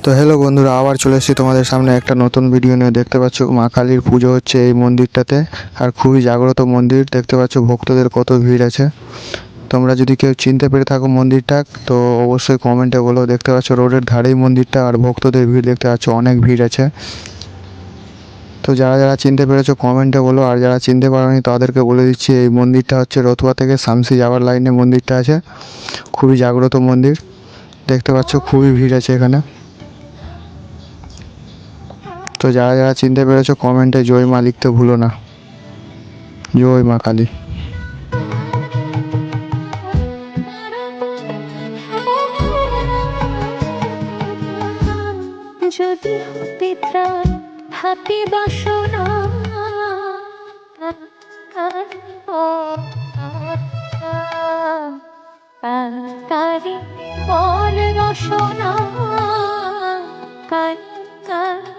তো হ্যালো বন্ধুরা, আবার চলে এসেছি তোমাদের সামনে একটা নতুন ভিডিও নিয়ে। দেখতে পাচ্ছ মা কালীর পুজো হচ্ছে এই মন্দিরটাতে, আর খুবই জাগ্রত মন্দির। দেখতে পাচ্ছ ভক্তদের কত ভিড় আছে। তোমরা যদি কেউ চিনতে পেরে থাকো মন্দিরটা তো অবশ্যই কমেন্টে বলো। দেখতে পাচ্ছ রোডের ধারেই মন্দিরটা, আর ভক্তদের ভিড় দেখতে পাচ্ছ, অনেক ভিড় আছে। তো যারা যারা চিনতে পেরেছো কমেন্টে বলো, আর যারা চিনতে পারোনি তাদেরকে বলে দিচ্ছি এই মন্দিরটা হচ্ছে রতুয়া থেকে শামসি যাওয়ার লাইনে মন্দিরটা আছে। খুবই জাগ্রত মন্দির। দেখতে পাচ্ছ খুবই ভিড় আছে এখানে। তো যারা যারা চিনতে পেরেছো কমেন্টে জয় মা লিখতে ভুলো না। জয় মা কালী। যদি হতে ত্রাণ হাতে বাসনা কারি বল রসনা কারি